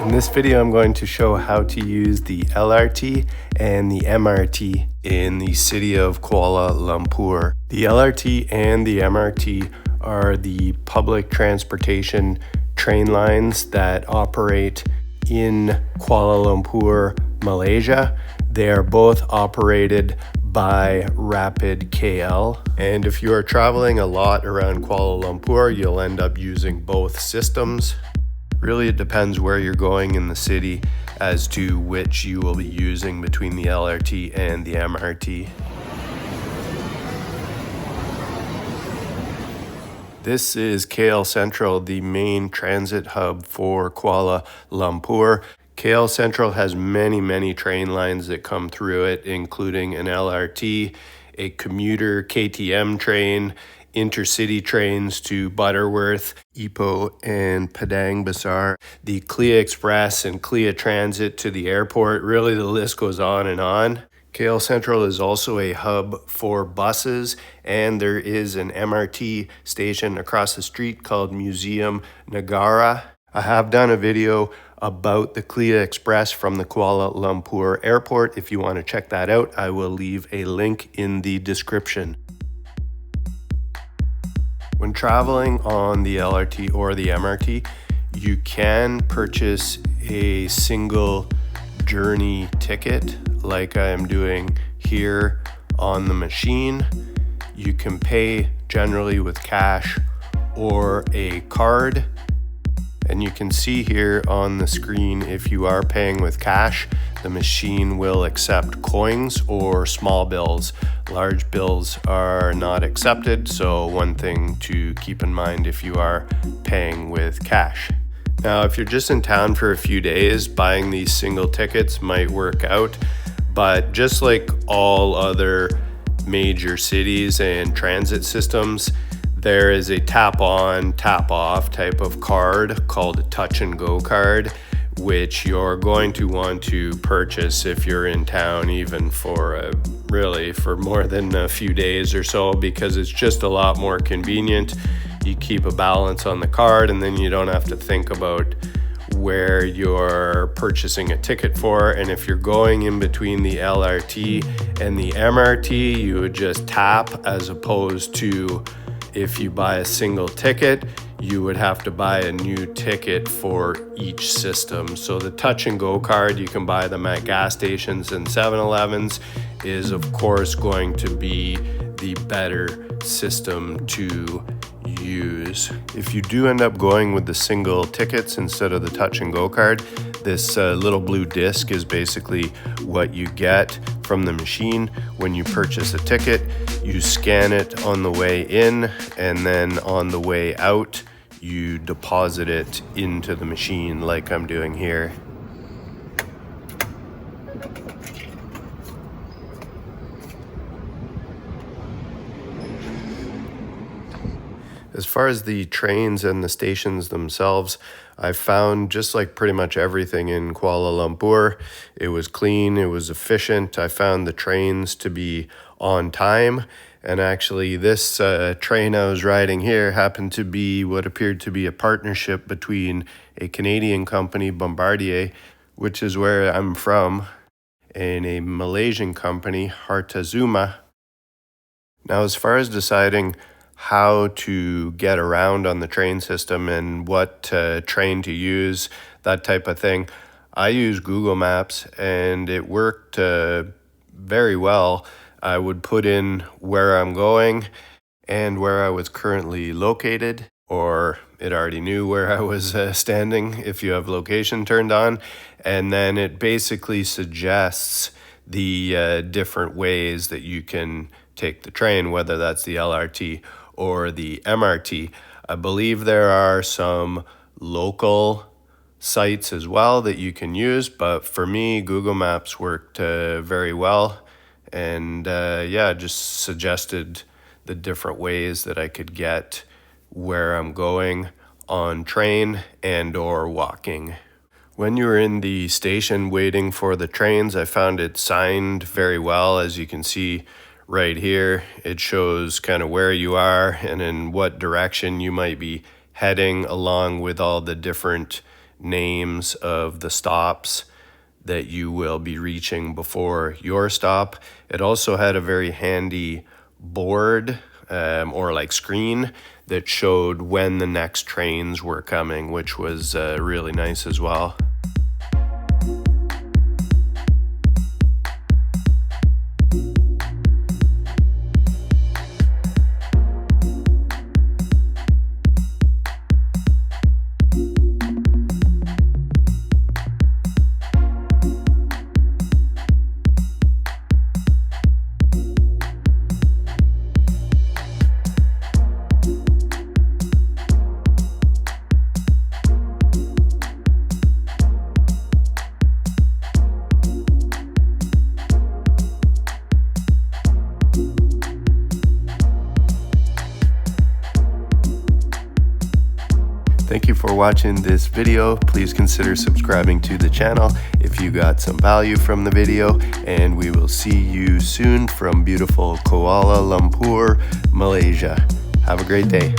In this video, I'm going to show how to use the LRT and the MRT in the city of Kuala Lumpur. The LRT and the MRT are the public transportation train lines that operate in Kuala Lumpur, Malaysia. They are both operated by Rapid KL. And if you are traveling a lot around Kuala Lumpur, you'll end up using both systems. Really, it depends where you're going in the city as to which you will be using between the LRT and the MRT. This is KL Sentral, the main transit hub for Kuala Lumpur. KL Sentral has many train lines that come through it, including an LRT, a commuter KTM train, intercity trains to Butterworth, Ipoh, and Padang Besar, the KLIA Ekspres and KLIA Transit to the airport. Really, the list goes on and on. KL Sentral is also a hub for buses, and there is an MRT station across the street called Museum Negara. I have done a video about the KLIA Ekspres from the Kuala Lumpur airport. If you want to check that out, I will leave a link in the description. When traveling on the LRT or the MRT, you can purchase a single journey ticket like I am doing here on the machine. You can pay generally with cash or a card. And you can see here on the screen, if you are paying with cash, the machine will accept coins or small bills. Large bills are not accepted, so one thing to keep in mind if you are paying with cash. Now, if you're just in town for a few days, buying these single tickets might work out, but just like all other major cities and transit systems, there is a tap on, tap off type of card called a touch and go card, which you're going to want to purchase if you're in town, even for for more than a few days or so, because it's just a lot more convenient. You keep a balance on the card, and then you don't have to think about where you're purchasing a ticket for. And if you're going in between the LRT and the MRT, you would just tap, as opposed to if you buy a single ticket, you would have to buy a new ticket for each system. So the touch and go card, you can buy them at gas stations and 7-Elevens, is of course going to be the better system to use. If you do end up going with the single tickets instead of the touch and go card, this little blue disc is basically what you get from the machine when you purchase a ticket. You scan it on the way in, and then on the way out, you deposit it into the machine like I'm doing here. As far as the trains and the stations themselves, I found, just like pretty much everything in Kuala Lumpur, it was clean, it was efficient. I found the trains to be on time. And actually, this train I was riding here happened to be what appeared to be a partnership between a Canadian company, Bombardier, which is where I'm from, and a Malaysian company, Hartazuma. Now, as far as deciding how to get around on the train system and what train to use, that type of thing, I use Google Maps, and it worked very well. I would put in where I'm going and where I was currently located, or it already knew where I was standing if you have location turned on, and then it basically suggests the different ways that you can take the train, whether that's the LRT or the MRT. I believe there are some local sites as well that you can use, but for me, Google Maps worked very well, and just suggested the different ways that I could get where I'm going on train and or walking. When you're in the station waiting for the trains, I found it signed very well. As you can see right here, it shows kind of where you are and in what direction you might be heading, along with all the different names of the stops that you will be reaching before your stop. It also had a very handy board or like screen that showed when the next trains were coming, which was really nice as well. Thank you for watching this video. Please consider subscribing to the channel if you got some value from the video, and we will see you soon from beautiful Kuala Lumpur, Malaysia. Have a great day.